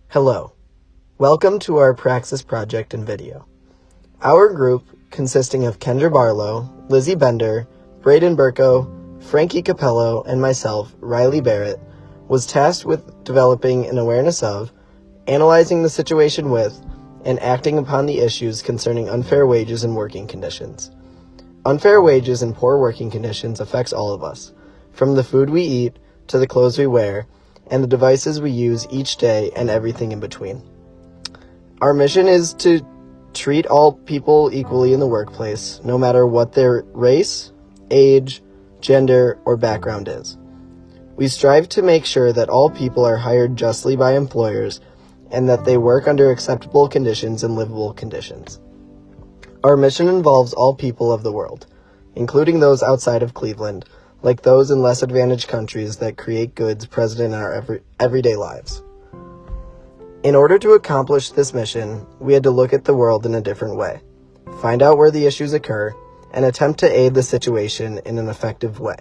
Hello, welcome to our Praxis project and video. Our group, consisting of Kendra Barlow, Lizzie Bender, Braden Burko, Frankie Capello, and myself, Riley Barrett, was tasked with developing an awareness of, analyzing the situation with, and acting upon the issues concerning unfair wages and working conditions. Unfair wages and poor working conditions affects all of us, from the food we eat to the clothes we wear, and the devices we use each day and everything in between. Our mission is to treat all people equally in the workplace, no matter what their race, age, gender, or background is. We strive to make sure that all people are hired justly by employers and that they work under acceptable conditions and livable conditions. Our mission involves all people of the world, including those outside of Cleveland, like those in less advantaged countries that create goods present in our everyday lives. In order to accomplish this mission, we had to look at the world in a different way, find out where the issues occur, and attempt to aid the situation in an effective way.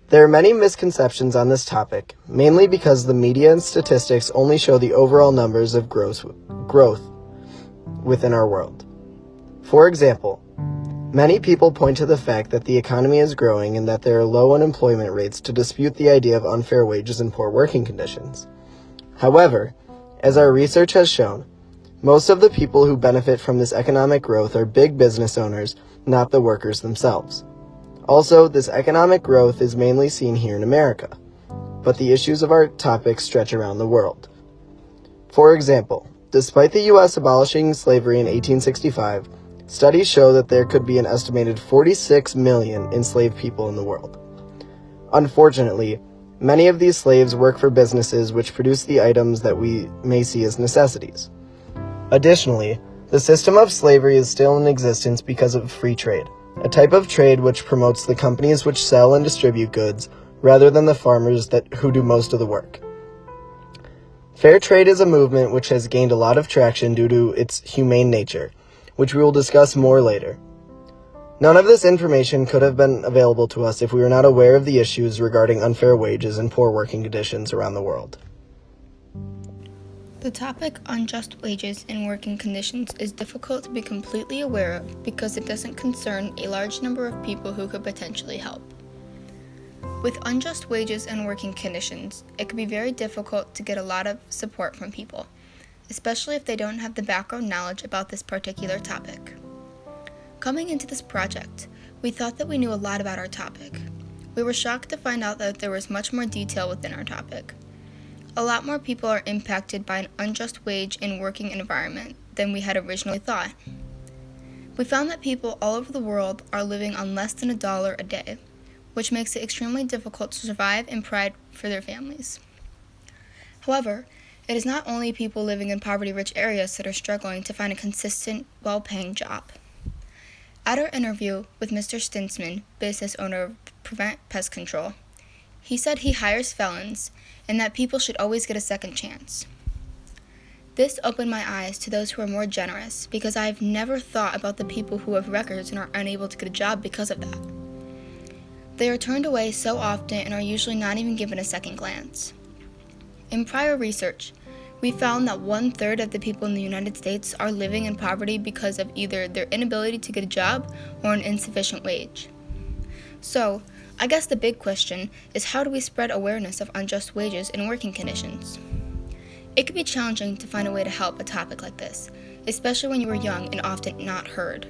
There are many misconceptions on this topic, mainly because the media and statistics only show the overall numbers of growth within our world. For example, many people point to the fact that the economy is growing and that there are low unemployment rates to dispute the idea of unfair wages and poor working conditions. However, as our research has shown, most of the people who benefit from this economic growth are big business owners, not the workers themselves. Also, this economic growth is mainly seen here in America, but the issues of our topic stretch around the world. For example, despite the U.S. abolishing slavery in 1865, studies show that there could be an estimated 46 million enslaved people in the world. Unfortunately, many of these slaves work for businesses which produce the items that we may see as necessities. Additionally, the system of slavery is still in existence because of free trade, a type of trade which promotes the companies which sell and distribute goods rather than the farmers who do most of the work. Fair trade is a movement which has gained a lot of traction due to its humane nature, which we will discuss more later. None of this information could have been available to us if we were not aware of the issues regarding unfair wages and poor working conditions around the world. The topic unjust wages and working conditions is difficult to be completely aware of because it doesn't concern a large number of people who could potentially help. With unjust wages and working conditions, it can be very difficult to get a lot of support from people, especially if they don't have the background knowledge about this particular topic. Coming into this project, we thought that we knew a lot about our topic. We were shocked to find out that there was much more detail within our topic. A lot more people are impacted by an unjust wage and working environment than we had originally thought. We found that people all over the world are living on less than $1 a day, which makes it extremely difficult to survive and provide for their families. However, it is not only people living in poverty-rich areas that are struggling to find a consistent, well-paying job. At our interview with Mr. Stinsman, business owner of Prevent Pest Control, he said he hires felons and that people should always get a second chance. This opened my eyes to those who are more generous because I've never thought about the people who have records and are unable to get a job because of that. They are turned away so often and are usually not even given a second glance. In prior research, we found that 1/3 of the people in the United States are living in poverty because of either their inability to get a job or an insufficient wage. So, I guess the big question is, how do we spread awareness of unjust wages and working conditions? It can be challenging to find a way to help a topic like this, especially when you are young and often not heard.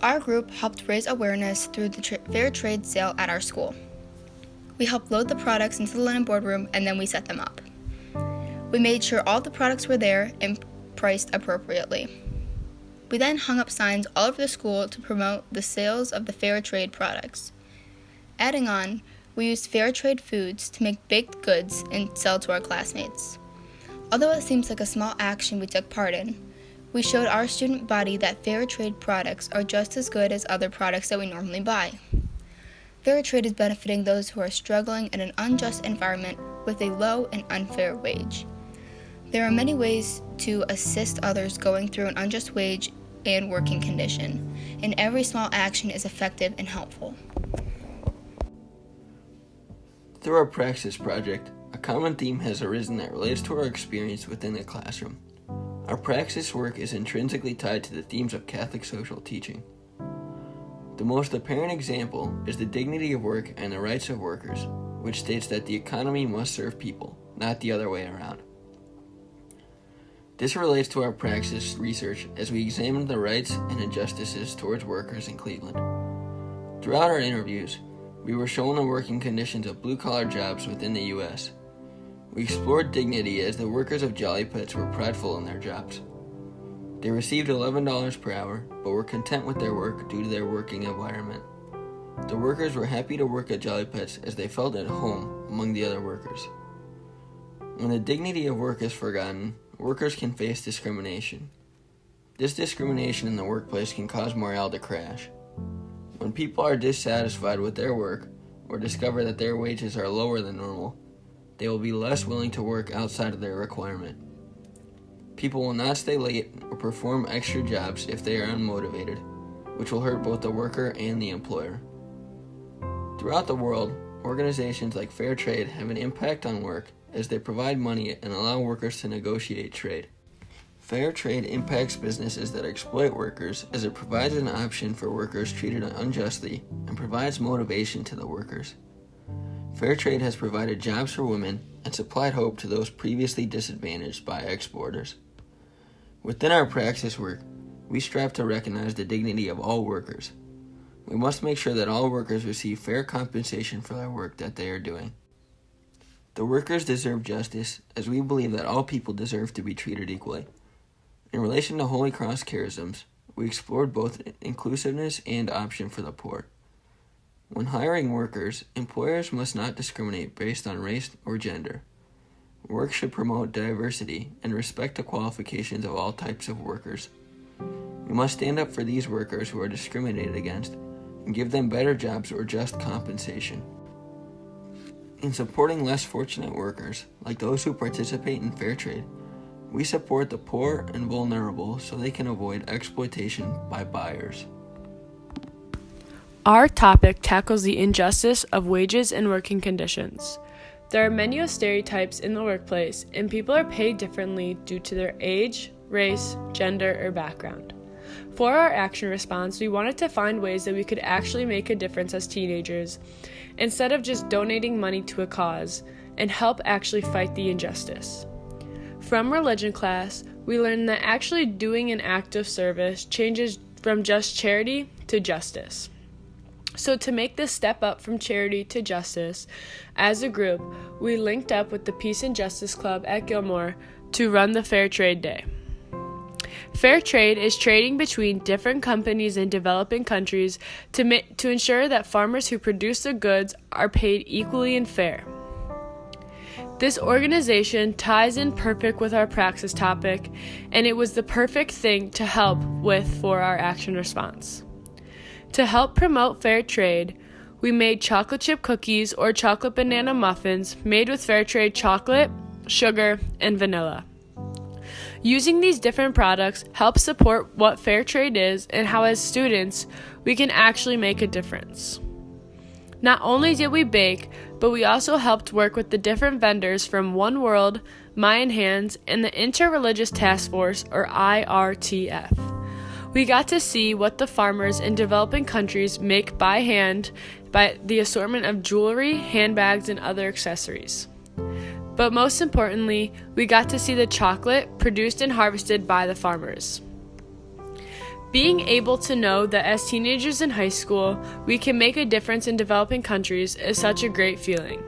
Our group helped raise awareness through the fair trade sale at our school. We helped load the products into the linen boardroom and then we set them up. We made sure all the products were there and priced appropriately. We then hung up signs all over the school to promote the sales of the fair trade products. Adding on, we used fair trade foods to make baked goods and sell to our classmates. Although it seems like a small action we took part in, we showed our student body that fair trade products are just as good as other products that we normally buy. Fair trade is benefiting those who are struggling in an unjust environment with a low and unfair wage. There are many ways to assist others going through an unjust wage and working condition, and every small action is effective and helpful. Through our Praxis project, a common theme has arisen that relates to our experience within the classroom. Our Praxis work is intrinsically tied to the themes of Catholic social teaching. The most apparent example is the dignity of work and the rights of workers, which states that the economy must serve people, not the other way around. This relates to our Praxis research as we examined the rights and injustices towards workers in Cleveland. Throughout our interviews, we were shown the working conditions of blue-collar jobs within the U.S. We explored dignity as the workers of Jolly Pets were prideful in their jobs. They received $11 per hour, but were content with their work due to their working environment. The workers were happy to work at Jolly Pets as they felt at home among the other workers. When the dignity of work is forgotten, workers can face discrimination. This discrimination in the workplace can cause morale to crash. When people are dissatisfied with their work or discover that their wages are lower than normal, they will be less willing to work outside of their requirement. People will not stay late or perform extra jobs if they are unmotivated, which will hurt both the worker and the employer. Throughout the world, organizations like Fair Trade have an impact on work as they provide money and allow workers to negotiate trade. Fair trade impacts businesses that exploit workers as it provides an option for workers treated unjustly and provides motivation to the workers. Fair trade has provided jobs for women and supplied hope to those previously disadvantaged by exporters. Within our Praxis work, we strive to recognize the dignity of all workers. We must make sure that all workers receive fair compensation for their work that they are doing. The workers deserve justice, as we believe that all people deserve to be treated equally. In relation to Holy Cross charisms, we explored both inclusiveness and option for the poor. When hiring workers, employers must not discriminate based on race or gender. Work should promote diversity and respect the qualifications of all types of workers. We must stand up for these workers who are discriminated against and give them better jobs or just compensation. In supporting less fortunate workers, like those who participate in fair trade, we support the poor and vulnerable so they can avoid exploitation by buyers. Our topic tackles the injustice of wages and working conditions. There are many stereotypes in the workplace, and people are paid differently due to their age, race, gender, or background. For our action response, we wanted to find ways that we could actually make a difference as teenagers, instead of just donating money to a cause, and help actually fight the injustice. From religion class, we learned that actually doing an act of service changes from just charity to justice. So to make this step up from charity to justice, as a group, we linked up with the Peace and Justice Club at Gilmore to run the Fair Trade Day. Fair trade is trading between different companies in developing countries to ensure that farmers who produce the goods are paid equally and fair. This organization ties in perfect with our Praxis topic, and it was the perfect thing to help with for our action response. To help promote fair trade, we made chocolate chip cookies or chocolate banana muffins made with fair trade chocolate, sugar, and vanilla. Using these different products helps support what fair trade is and how as students we can actually make a difference. Not only did we bake, but we also helped work with the different vendors from One World, Mayan Hands, and the Interreligious Task Force, or IRTF. We got to see what the farmers in developing countries make by hand by the assortment of jewelry, handbags, and other accessories. But most importantly, we got to see the chocolate produced and harvested by the farmers. Being able to know that as teenagers in high school, we can make a difference in developing countries is such a great feeling.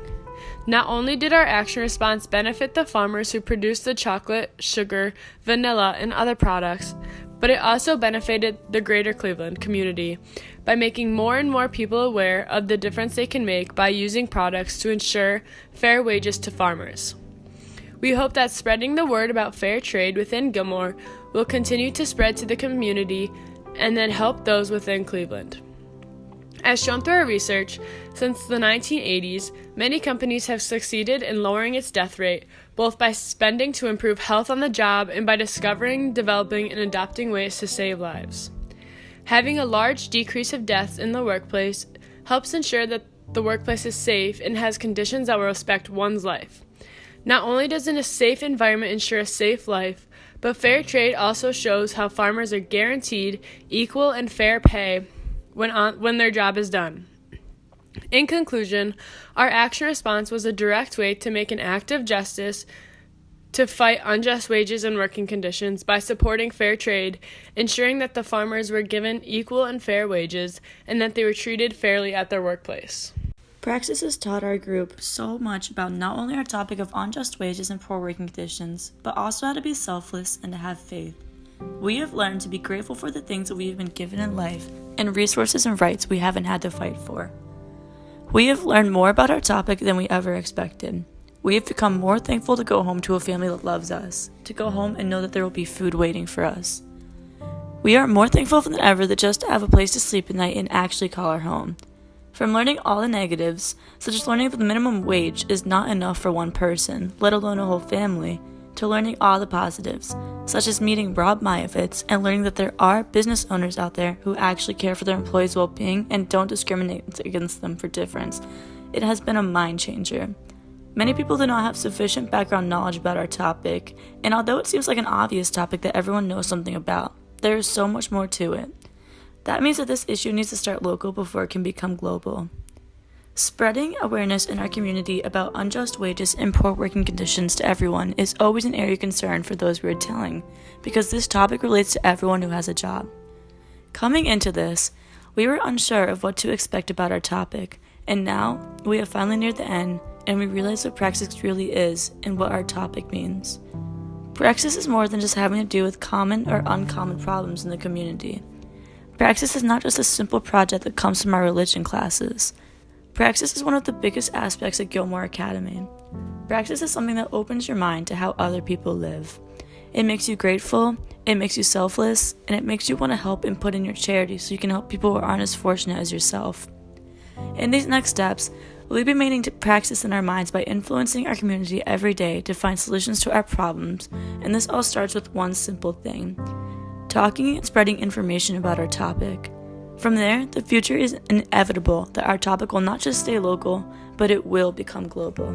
Not only did our action response benefit the farmers who produced the chocolate, sugar, vanilla, and other products, but it also benefited the greater Cleveland community by making more and more people aware of the difference they can make by using products to ensure fair wages to farmers. We hope that spreading the word about fair trade within Gilmore will continue to spread to the community and then help those within Cleveland. As shown through our research, since the 1980s, many companies have succeeded in lowering its death rate, both by spending to improve health on the job and by discovering, developing, and adopting ways to save lives. Having a large decrease of deaths in the workplace helps ensure that the workplace is safe and has conditions that will respect one's life. Not only does a safe environment ensure a safe life, but fair trade also shows how farmers are guaranteed equal and fair pay when their job is done. In conclusion, our action response was a direct way to make an act of justice to fight unjust wages and working conditions by supporting fair trade, ensuring that the farmers were given equal and fair wages, and that they were treated fairly at their workplace. Praxis has taught our group so much about not only our topic of unjust wages and poor working conditions, but also how to be selfless and to have faith. We have learned to be grateful for the things that we have been given in life and resources and rights we haven't had to fight for. We have learned more about our topic than we ever expected. We have become more thankful to go home to a family that loves us, to go home and know that there will be food waiting for us. We are more thankful than ever that just to have a place to sleep at night and actually call our home. From learning all the negatives, such as learning that the minimum wage is not enough for one person, let alone a whole family, to learning all the positives, such as meeting Rob Mayovitz and learning that there are business owners out there who actually care for their employees' well-being and don't discriminate against them for difference. It has been a mind changer. Many people do not have sufficient background knowledge about our topic, and although it seems like an obvious topic that everyone knows something about, there is so much more to it. That means that this issue needs to start local before it can become global. Spreading awareness in our community about unjust wages and poor working conditions to everyone is always an area of concern for those we are telling, because this topic relates to everyone who has a job. Coming into this, we were unsure of what to expect about our topic, and now we have finally neared the end, and we realize what Praxis really is and what our topic means. Praxis is more than just having to do with common or uncommon problems in the community. Praxis is not just a simple project that comes from our religion classes. Praxis is one of the biggest aspects of Gilmore Academy. Praxis is something that opens your mind to how other people live. It makes you grateful, it makes you selfless, and it makes you want to help and put in your charity so you can help people who aren't as fortunate as yourself. In these next steps, we'll be making Praxis in our minds by influencing our community every day to find solutions to our problems, and this all starts with one simple thing: talking and spreading information about our topic. From there, the future is inevitable that our topic will not just stay local, but it will become global.